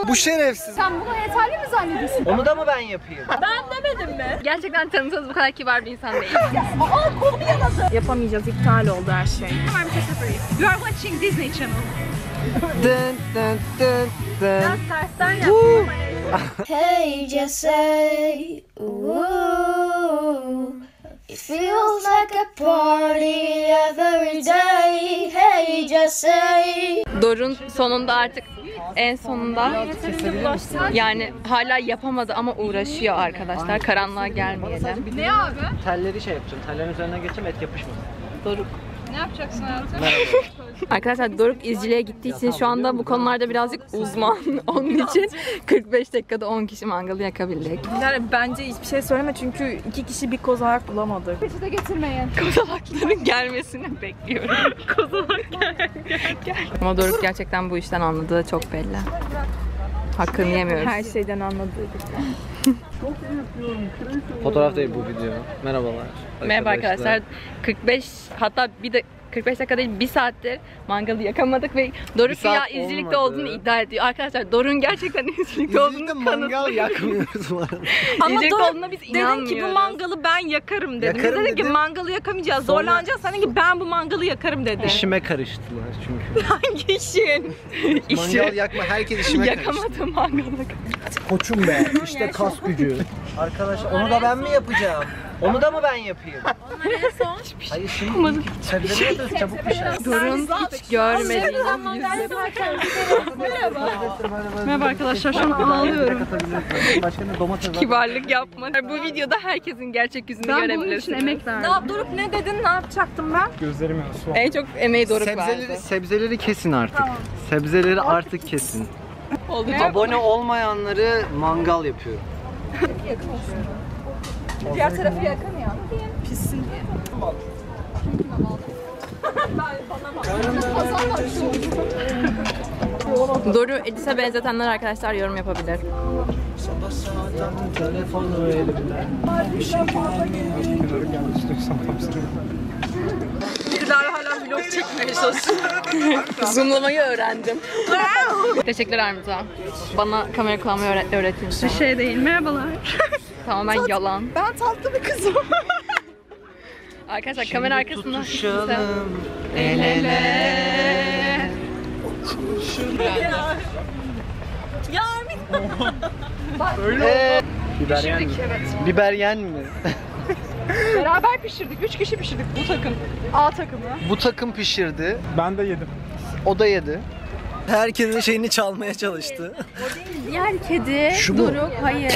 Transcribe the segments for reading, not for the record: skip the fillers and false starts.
Bu şerefsiz. Sen buna yeterli mi zannediyorsun? Onu da mı ben yapayım? Ben demedim mi? Gerçekten tanısanız bu kadar kibar bir insan değil. Aa kolum yanadı. Yapamayacağız, iptal oldu her şey. Hemen bir şey söyleyeyim. You are watching Disney Channel. Dın dın dın dın. Tersten yaptım. Hey, just say, ooh, it feels like a party every day. Hey, just say. Doruk'un sonunda artık en sonunda yani hala yapamadı ama uğraşıyor arkadaşlar. Karanlığa gelmeyelim. Ne abi? Telleri şey yapacağım. Tellerin üzerine geçeceğim, et yapışmasın. Doruk. Ne yapacaksın hayatım? Arkadaşlar Doruk izciliğe gittiği için şu anda bu konularda birazcık uzman. Onun için 45 dakikada 10 kişi mangalı yakabildik. Yani bence hiçbir şey söyleme çünkü 2 kişi bir kozalak bulamadık. Peçete getirmeyin. Kozalakların gelmesini bekliyorum. Kozalak gel. Ama Doruk gerçekten bu işten anladığı çok belli. Hakkını yemiyoruz. Her şeyden anladık. Fotoğraf değil bu video. Merhabalar. Merhaba arkadaşlar. 45 hatta 45 dakika değil 1 saattir mangalı yakamadık ve Doruk ya izcilikte olduğunu iddia ediyor. Arkadaşlar Doruk'un gerçekten izcilikte olduğunu mangal yakmıyoruz bu arada. Ama İzcilikte Doruk olduğuna biz dedin inanmıyoruz. ki bu mangalı ben yakarım dedim. Yakarım Biz dedik ki dedim. mangalı yakamayacağız, Sonra- zorlanacağız. Sen dedin ki ben bu mangalı yakarım dedi. İşime karıştılar çünkü. Hangi işin? Mangal yakma, herkes işime karıştı. Yakamadım mangalı. Koçum be, işte kas gücü. Arkadaşlar onu da ben mi yapacağım? Onu da mı ben yapayım? Hayır şimdi sebzeleri yapıyoruz, çabuk bir şey. Doruk'un hiç görmediğim Merhaba arkadaşlar, şu an ağlıyorum. Başka ne domates var? kibarlık yapma. Bu videoda herkesin gerçek yüzünü Ben bunun için görebilirsiniz. emek verdim. Doruk ne dedin, ne yapacaktım ben? En çok emeği Doruk verdi. Sebzeleri kesin artık. Sebzeleri artık kesin. Olacak. Abone olmayanları mangal yapıyorum. Diğer tarafı yakın ya. Pissin diye. Doruk'u Edis'e benzetenler arkadaşlar yorum yapabilir. Telefonu elimde. Dilara hala vlog çekmeye çalışıyor. Zoomlamayı öğrendim. Teşekkürler Armut'a. Bana kamera kullanmayı öğrettiğin için. Şey değil, merhabalar. Tamamen yalan. Ben tatlı bir kızım. Arkadaşlar kamera arkasında Tutuşalım el ele. Biber yen mi? Biber yen mi? Beraber pişirdik. 3 kişi pişirdik bu takım. A takımı. Bu takım pişirdi. Ben de yedim. O da yedi. Herkesin şeyini çalmaya çalıştı. diğer kedi Şu mu? Doruk hayır.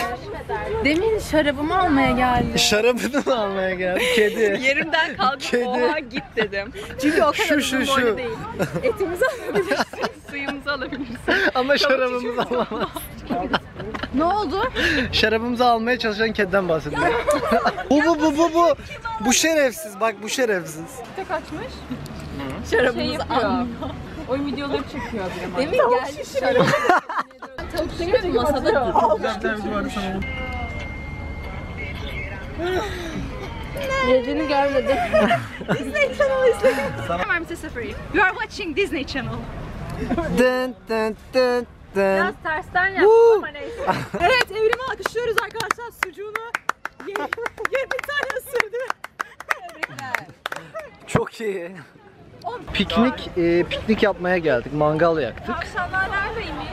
Demin şarabımı almaya geldi. Şarabını mı almaya geldi? Kedi. Yerimden kalkıp Kedi. oha git dedim. Çünkü o kadar Şu. uzun boylu değil. Etimizi alabilirsin, suyumuzu alabilirsin. Ama şarabımızı alamaz. Ne oldu? Şarabımızı almaya çalışan kediden bahsediyor. Bu. Bu şerefsiz. Bak bu şerefsiz. Şarabımızı almıyor. Oyun videoları çekiyor bir Demin geldi şarabı. Tavuk çünkü masada Yediğini görmedim. Disney Channel izledim. Hemen bir şey söyleyeyim. You are watching Disney Channel. Dın dın dın dın. Biraz tersten yaptım ama neyse. Evet, Evrim'i alkışlıyoruz arkadaşlar. Sucuğunu 20 tane ısırdı. Çok iyi. Piknik yapmaya geldik. Mangal yaktık. Tavşanlar neredeymiş?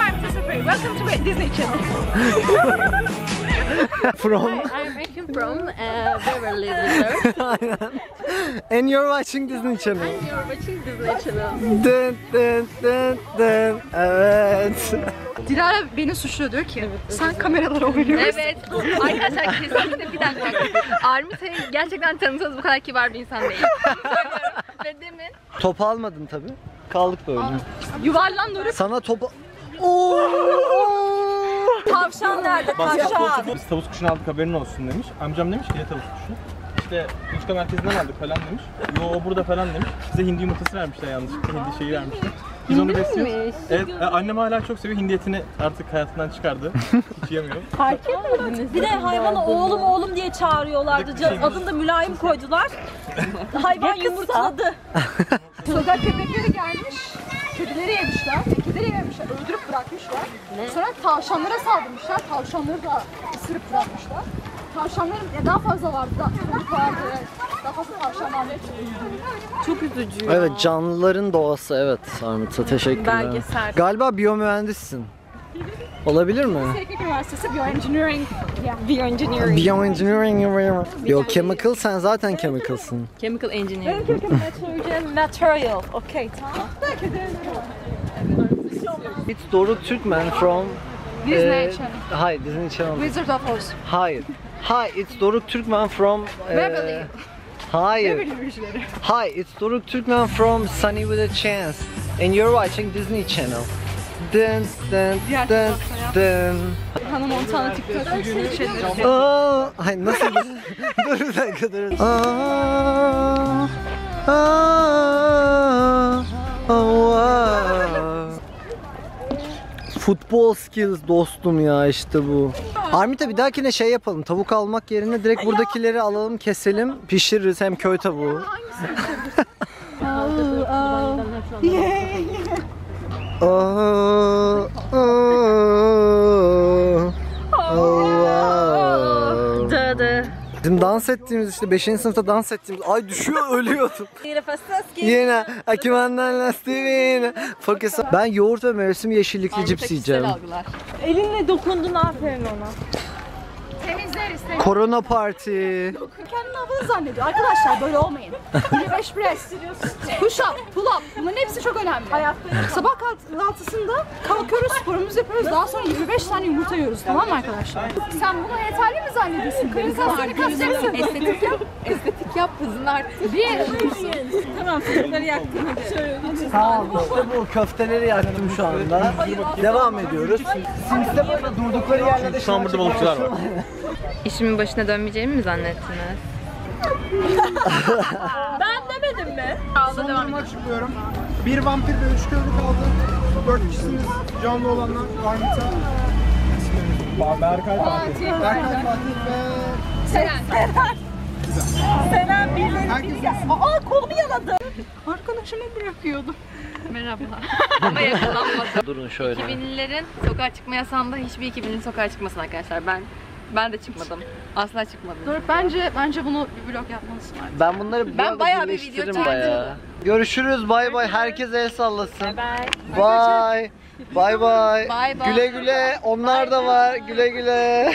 I'm Christopher. Welcome to Disney Channel. From I'm actually from Beverly Hills. and you're watching Disney Channel. You're watching Disney Channel. Dın dın dın dın. Evet. Dilara beni suçluyor, diyor ki sen kameralara oynuyorsun. Evet. Arkadaşlar kesinlikle bir dakika. Armit'i gerçekten tanısanız bu kadar kibar bir insan değil. Söylüyorum. Ve demin Topu almadın tabi. Kaldık böyle. Yuvarlan Doruk. Sana topu... Tavşan nerede? Tavşan. Biz tavus kuşunu aldık haberin olsun demiş. Amcam demiş ki ne tavus kuşu? İşte Uçka merkezinden aldık falan demiş. Yo o burada falan demiş. Size hindi yumurtası vermişler yanlışlıkla. Hindi şeyi vermişler. Biz onu besliyoruz. Evet, annem hala çok seviyor. Hindi etini artık hayatından çıkardı. Hiç yemiyor. Fark etmediniz. Bir de hayvana oğlum oğlum diye çağırıyorlardı. Adını da mülayim koydular. Hayvan yumurtladı. Sokak köpekleri gelmiş. Kedileri yemişler. Kedileri yememişler. Öldürüp bırakmışlar. Sonra tavşanlara saldırmışlar. Tavşanları da ısırıp bırakmışlar. Tavşanların daha fazla vardı. Daha fazla tavşan vardı. Çok üzücü. Evet, canlıların doğası, evet Armut'a teşekkürler. Belgesel. Galiba biyomühendissin. Olabilir mi? Teknik Üniversitesi Bioengineering. Bioengineering. Bioengineering. Biochemical, sen zaten chemicalsın. Chemical engineering. Material. Okay, tamam. It's Doruk Türkmen from... Disney Channel. Hayır, Disney Channel. Wizard of Oz. Hayır. Hi, it's Doruk Türkmen from... Beverly. Hayır. Hi, it's Doruk Türkmen from Sunny with a Chance. And you're watching Disney Channel. Dın dın dın dın. Hannah Montana TikTok şeyleri. Aa, hayır nasıl? Dur bir dakika dur. Aa, Futbol skills dostum ya, işte bu. Armita, bir dahakine şey yapalım. Tavuk almak yerine direkt buradakileri alalım, keselim, pişiririz, hem köy tavuğu. Dadı. Bizim dans ettiğimiz, işte 5. sınıfta dans ettiğimiz, ay düşüyor, ölüyordum. Yine akimandan lastiğine fokus. Ben yoğurt ve mevsim yeşillikli cips yiyeceğim. Elinle dokundun, aferin ona. Temizleriz. Korona parti. Kendini havalı zannediyor. Arkadaşlar böyle olmayın. 25 press, push up, pull up. Bunların hepsi çok önemli. Sabah kahvaltısında kalkıyoruz, sporumuzu yapıyoruz. Daha sonra 25 tane yumurta yiyoruz. Tamam mı arkadaşlar? Sen bunu yeterli mi zannediyorsun? Karın kaslarını kasacaksın. Estetik yap. Estetik yap. Hızını arttır. Tamam, fırınları yaktın. Tamam, işte bu köfteleri yaktım şu anda. Devam ediyoruz. Sims'te böyle durdukları yerlerde Şu an burada balıkçılar var. İşimin başına dönmeyeceğimi mi zannettiniz? Ben demedim mi? Son durumu açıklıyorum. Bir vampir ve 3 köylü kaldı. 4 kişisiniz. Canlı olanlar Armita. Berkay Fatih. Berkay Fatih ve... Selen birileri. Aa, kolumu yaladı. Arkadaşımı bırakıyordum. Merhaba. Ama yakalanmadım. Durun şöyle. 2000'lilerin sokağa çıkma yasağında hiçbir 2000'li sokağa çıkmasın arkadaşlar. Ben de çıkmadım. Asla çıkmadım. Dur, bence bunu bir vlog yapmalısın artık. Ben bunları Ben bayağı bir birleştiririm video bayağı. Görüşürüz, bay bay. Herkes el sallasın. Bye. Bye. Bye bye. Bye bye. Güle güle. Onlar da var. Güle güle.